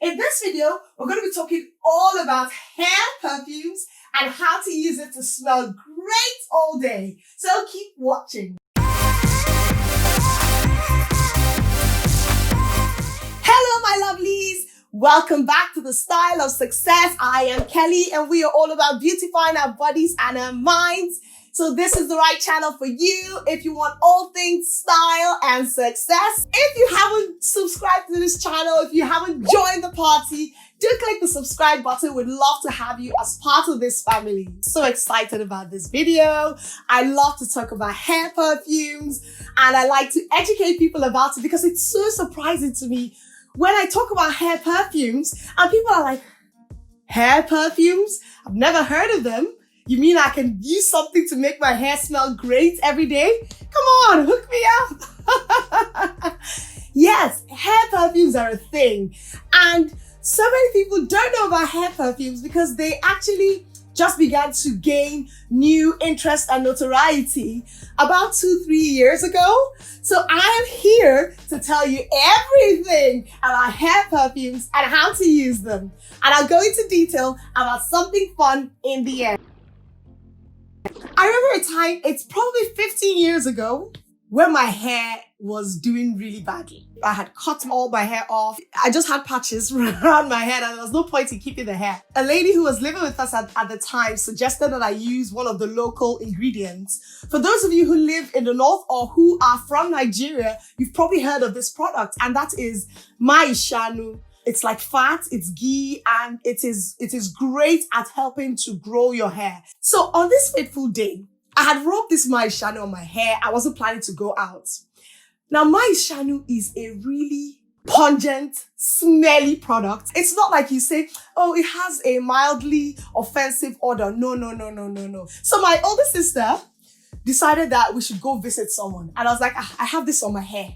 In this video, we're going to be talking all about hair perfumes and how to use it to smell great all day. So keep watching. Hello, my lovelies. Welcome back to the Style of Success. I am Kelly and we are all about beautifying our bodies and our minds. So this is the right channel for you if you want all things style and success. If you haven't subscribed to this channel, if you haven't joined the party, do click the subscribe button. We'd love to have you as part of this family. So excited about this video. I love to talk about hair perfumes and I like to educate people about it because it's so surprising to me when I talk about hair perfumes and people are like, hair perfumes? I've never heard of them. You mean I can use something to make my hair smell great every day? Come on, hook me up. Yes, hair perfumes are a thing. And so many people don't know about hair perfumes because they actually just began to gain new interest and notoriety about 2-3 years ago. So I am here to tell you everything about hair perfumes and how to use them. And I'll go into detail about something fun in the end. I remember a time, it's probably 15 years ago, when my hair was doing really badly. I had cut all my hair off. I just had patches around my head and there was no point in keeping the hair. A lady who was living with us at the time suggested that I use one of the local ingredients. For those of you who live in the north or who are from Nigeria, you've probably heard of this product, and that is maishanu. It's like fat, it's ghee, and it is great at helping to grow your hair. So on this fateful day, I had rubbed this maishanu on my hair. I wasn't planning to go out. Now, maishanu is a really pungent, smelly product. It's not like you say, oh, it has a mildly offensive odor. No. So my older sister decided that we should go visit someone. And I was like, I have this on my hair.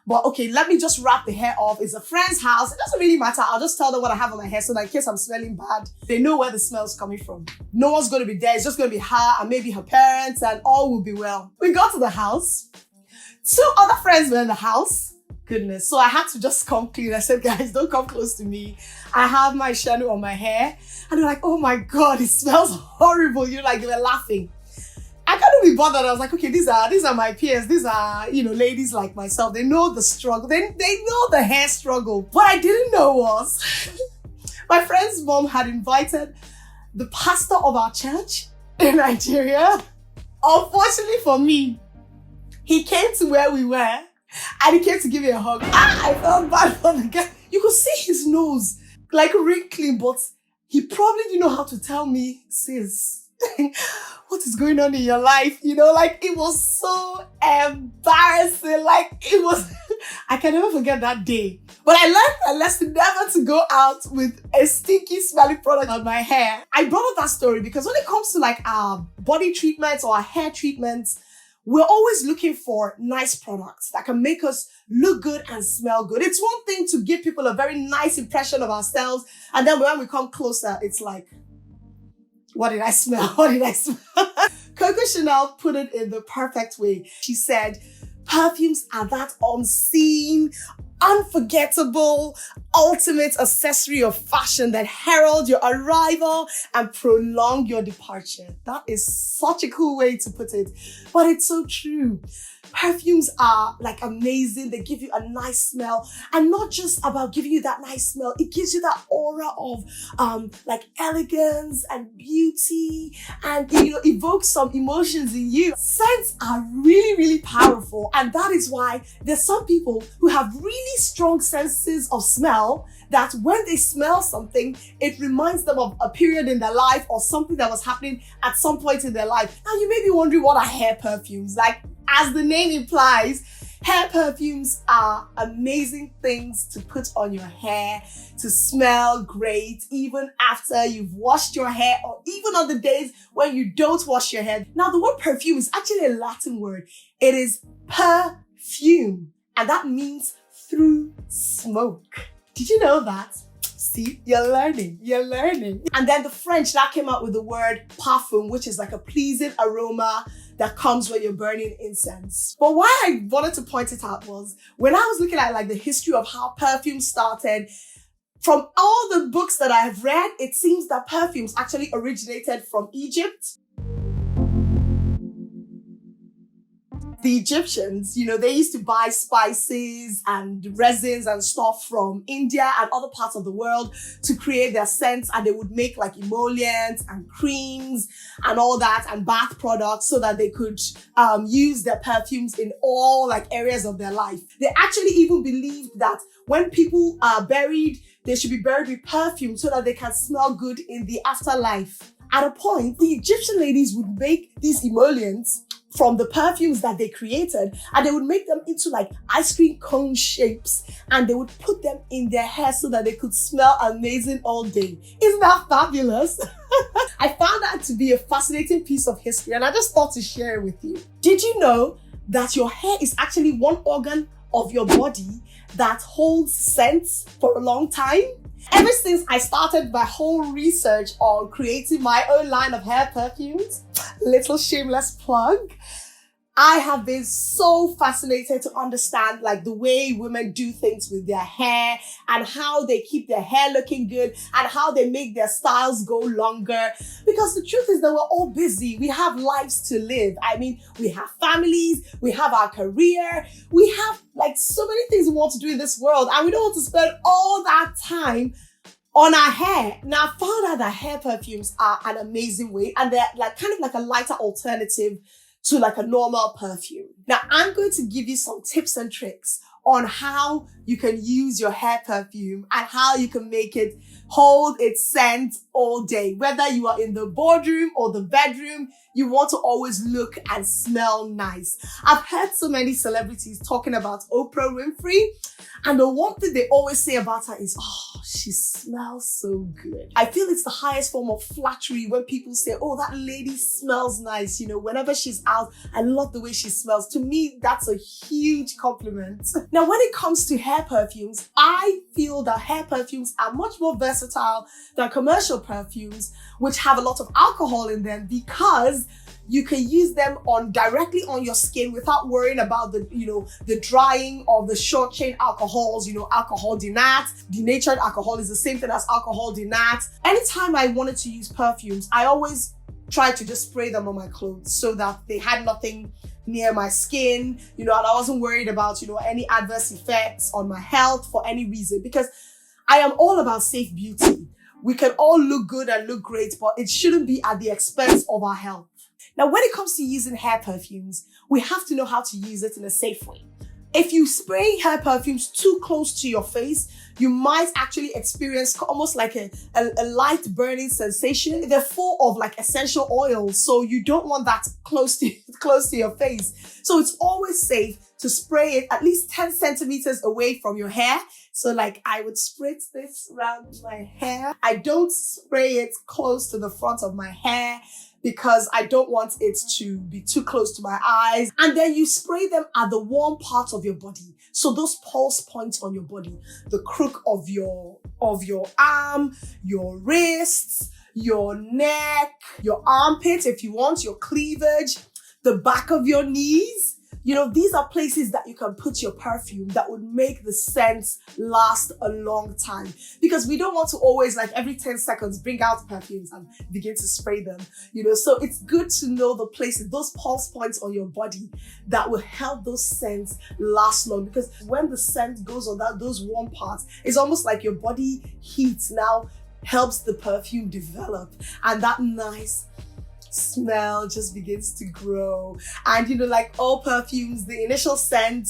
But okay, let me just wrap the hair off. It's a friend's house. It doesn't really matter. I'll just tell them what I have on my hair so that in case I'm smelling bad, they know where the smell's coming from. No one's going to be there. It's just going to be her and maybe her parents and all will be well. We got to the house. 2 other friends were in the house. Goodness. So I had to just come clean. I said, guys, don't come close to me. I have my shadow on my hair. And they're like, oh my God, it smells horrible. They were laughing. I couldn't be bothered. I was like, okay, these are my peers. These are, ladies like myself. They know the struggle. They know the hair struggle. What I didn't know was my friend's mom had invited the pastor of our church in Nigeria. Unfortunately for me, he came to where we were and he came to give me a hug. I felt bad for the guy. You could see his nose like wrinkling, but he probably didn't know how to tell me, sis, what is going on in your life? It was so embarrassing. I can never forget that day. But I learned a lesson never to go out with a stinky, smelly product on my hair. I brought up that story because when it comes to our body treatments or our hair treatments, we're always looking for nice products that can make us look good and smell good. It's one thing to give people a very nice impression of ourselves, and then when we come closer, it's like, what did I smell? Coco Chanel put it in the perfect way. She said, perfumes are that unseen, unforgettable, ultimate accessory of fashion that herald your arrival and prolong your departure. That is such a cool way to put it, but it's so true. Perfumes are amazing. They give you a nice smell, and not just about giving you that nice smell. It gives you that aura of elegance and beauty, and evokes some emotions in you. Scents are really, really powerful, and that is why there's some people who have really strong senses of smell that when they smell something, it reminds them of a period in their life or something that was happening at some point in their life. Now you may be wondering, what are hair perfumes? As the name implies, hair perfumes are amazing things to put on your hair to smell great even after you've washed your hair or even on the days when you don't wash your hair. Now, the word perfume is actually a Latin word. It is perfume, and that means through smoke. Did you know that? See, you're learning. And then the French now came out with the word parfum, which is like a pleasing aroma that comes when you're burning incense. But why I wanted to point it out was when I was looking at the history of how perfume started, From all the books that I have read, it seems that perfumes actually originated from Egypt. The Egyptians, they used to buy spices and resins and stuff from India and other parts of the world to create their scents, and they would make like emollients and creams and all that and bath products so that they could use their perfumes in all like areas of their life. They actually even believed that when people are buried, they should be buried with perfume so that they can smell good in the afterlife. At a point, the Egyptian ladies would make these emollients from the perfumes that they created, and they would make them into like ice cream cone shapes, and they would put them in their hair so that they could smell amazing all day. Isn't that fabulous? I found that to be a fascinating piece of history, and I just thought to share it with you. Did you know that your hair is actually one organ of your body that holds scents for a long time? Ever since I started my whole research on creating my own line of hair perfumes, little shameless plug, I have been so fascinated to understand like the way women do things with their hair and how they keep their hair looking good and how they make their styles go longer. Because the truth is that we're all busy. We have lives to live. I mean, we have families, we have our career, we have like so many things we want to do in this world, and we don't want to spend all that time on our hair. Now, I found out that hair perfumes are an amazing way, and they're like kind of like a lighter alternative to like a normal perfume. Now, I'm going to give you some tips and tricks on how you can use your hair perfume and how you can make it hold its scent all day. Whether you are in the boardroom or the bedroom, you want to always look and smell nice. I've heard so many celebrities talking about Oprah Winfrey, and the one thing they always say about her is, oh, she smells so good. I feel it's the highest form of flattery when people say, oh, that lady smells nice. Whenever she's out, I love the way she smells. To me, that's a huge compliment. Now, when it comes to hair perfumes, I feel that hair perfumes are much more versatile than commercial perfumes, which have a lot of alcohol in them, because you can use them directly on your skin without worrying about the drying of the short chain alcohols, alcohol denat. Denatured alcohol is the same thing as alcohol denat. Anytime I wanted to use perfumes, I always tried to just spray them on my clothes so that they had nothing near my skin, and I wasn't worried about, any adverse effects on my health for any reason, because I am all about safe beauty. We can all look good and look great, but it shouldn't be at the expense of our health. Now, when it comes to using hair perfumes, we have to know how to use it in a safe way. If you spray hair perfumes too close to your face, you might actually experience almost like a light burning sensation. They're full of like essential oils, so you don't want that close to your face. So it's always safe to spray it at least 10 centimeters away from your hair. So like I would spritz this around my hair. I don't spray it close to the front of my hair because I don't want it to be too close to my eyes. And then you spray them at the warm parts of your body. So those pulse points on your body, the crook of your arm, your wrists, your neck, your armpit, if you want, your cleavage, the back of your knees. These are places that you can put your perfume that would make the scents last a long time. Because we don't want to always, like every 10 seconds, bring out perfumes and begin to spray them. So it's good to know the places, those pulse points on your body that will help those scents last long. Because when the scent goes on those warm parts, it's almost like your body heat now helps the perfume develop. And that nice smell just begins to grow. And like all perfumes, the initial scent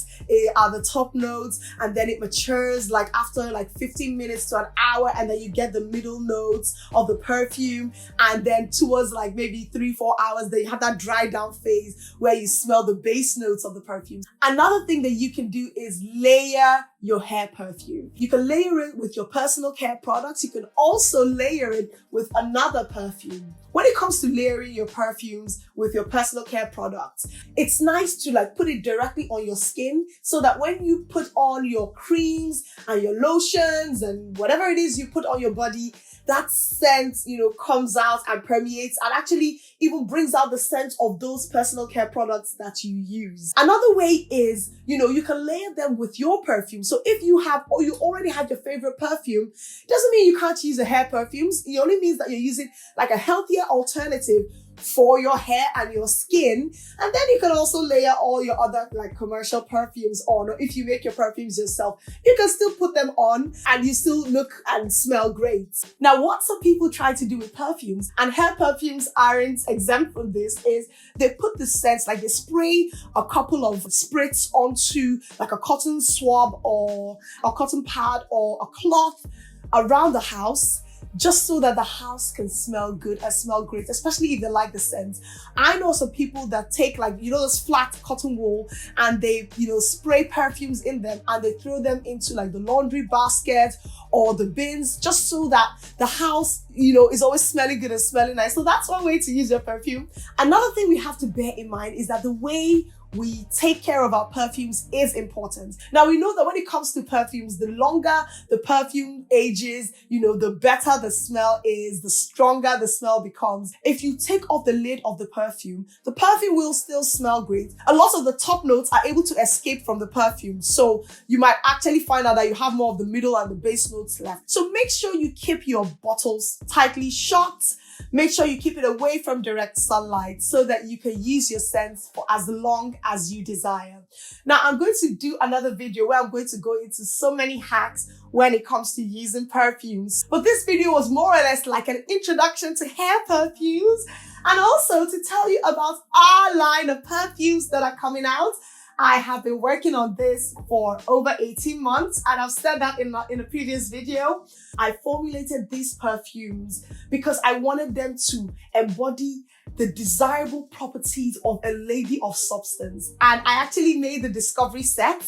are the top notes, and then it matures like after like 15 minutes to an hour, and then you get the middle notes of the perfume, and then towards like maybe 3-4 hours, then you have that dry down phase where you smell the base notes of the perfume. Another thing that you can do is layer your hair perfume. You can layer it with your personal care products. You can also layer it with another perfume. When it comes to layering your perfumes with your personal care products, it's nice to like put it directly on your skin so that when you put on your creams and your lotions and whatever it is you put on your body, that scent, comes out and permeates and actually even brings out the scent of those personal care products that you use. Another way is, you can layer them with your perfume. So if you have, or you already had your favorite perfume, doesn't mean you can't use the hair perfumes. It only means that you're using like a healthier alternative for your hair and your skin. And then you can also layer all your other like commercial perfumes on, or if you make your perfumes yourself, you can still put them on and you still look and smell great. Now, what some people try to do with perfumes, and hair perfumes aren't exempt from this, is they put the scents, like they spray a couple of spritz onto like a cotton swab or a cotton pad or a cloth around the house, just so that the house can smell good and smell great, especially if they like the scent. I know some people that take like, this flat cotton wool and they, spray perfumes in them and they throw them into like the laundry basket or the bins, just so that the house, is always smelling good and smelling nice. So that's one way to use your perfume. Another thing we have to bear in mind is that the way we take care of our perfumes is important. Now, we know that when it comes to perfumes, the longer the perfume ages, the better the smell is, the stronger the smell becomes. If you take off the lid of the perfume will still smell great. A lot of the top notes are able to escape from the perfume. So you might actually find out that you have more of the middle and the base notes left. So make sure you keep your bottles tightly shut. Make sure you keep it away from direct sunlight so that you can use your scents for as long as you desire. Now, I'm going to do another video where I'm going to go into so many hacks when it comes to using perfumes. But this video was more or less like an introduction to hair perfumes and also to tell you about our line of perfumes that are coming out. I have been working on this for over 18 months, and I've said that in a previous video. I formulated these perfumes because I wanted them to embody the desirable properties of a lady of substance. And I actually made the discovery set,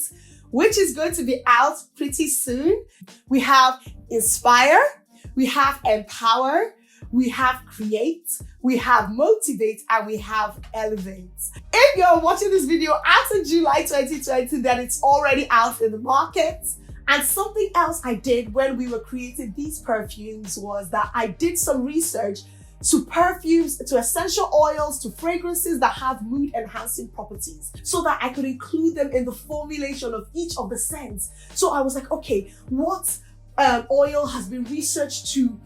which is going to be out pretty soon. We have Inspire, we have Empower, we have Create, we have Motivate, and we have Elevate. If you're watching this video after July 2020, then it's already out in the market. And something else I did when we were creating these perfumes was that I did some research to perfumes, to essential oils, to fragrances that have mood enhancing properties, so that I could include them in the formulation of each of the scents. So I was like, okay, what oil has been researched to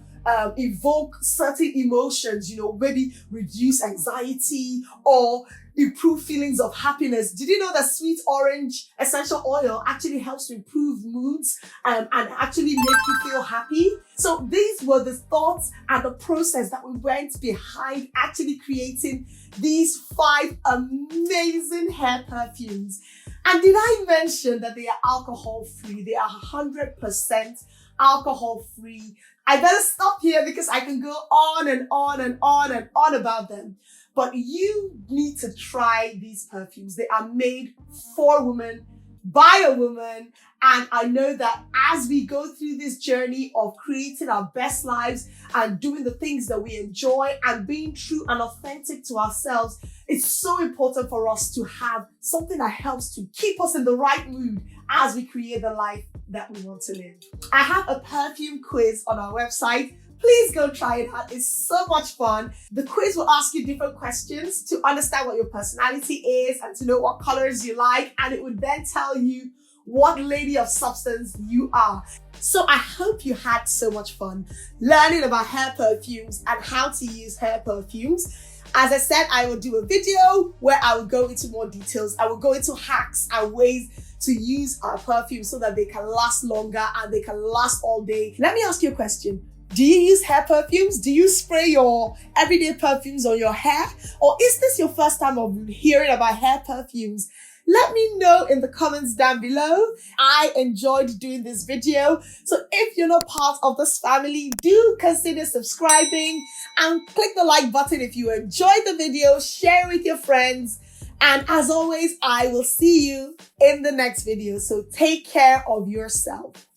evoke certain emotions, maybe reduce anxiety or improve feelings of happiness. Did you know that sweet orange essential oil actually helps to improve moods and actually make you feel happy? So these were the thoughts and the process that we went behind actually creating these 5 amazing hair perfumes. And did I mention that they are alcohol free? They are 100% alcohol free. I better stop here because I can go on and on and on and on about them. But you need to try these perfumes. They are made for women, by a woman. And I know that as we go through this journey of creating our best lives and doing the things that we enjoy and being true and authentic to ourselves, it's so important for us to have something that helps to keep us in the right mood as we create the life that we want to live. I have a perfume quiz on our website. Please go try it out. It's so much fun. The quiz will ask you different questions to understand what your personality is and to know what colors you like. And it would then tell you what lady of substance you are. So I hope you had so much fun learning about hair perfumes and how to use hair perfumes. As I said, I will do a video where I will go into more details. I will go into hacks and ways to use our perfumes so that they can last longer and they can last all day. Let me ask you a question. Do you use hair perfumes? Do you spray your everyday perfumes on your hair? Or is this your first time of hearing about hair perfumes? Let me know in the comments down below. I enjoyed doing this video. So if you're not part of this family, do consider subscribing and click the like button if you enjoyed the video. Share with your friends. And as always, I will see you in the next video. So take care of yourself.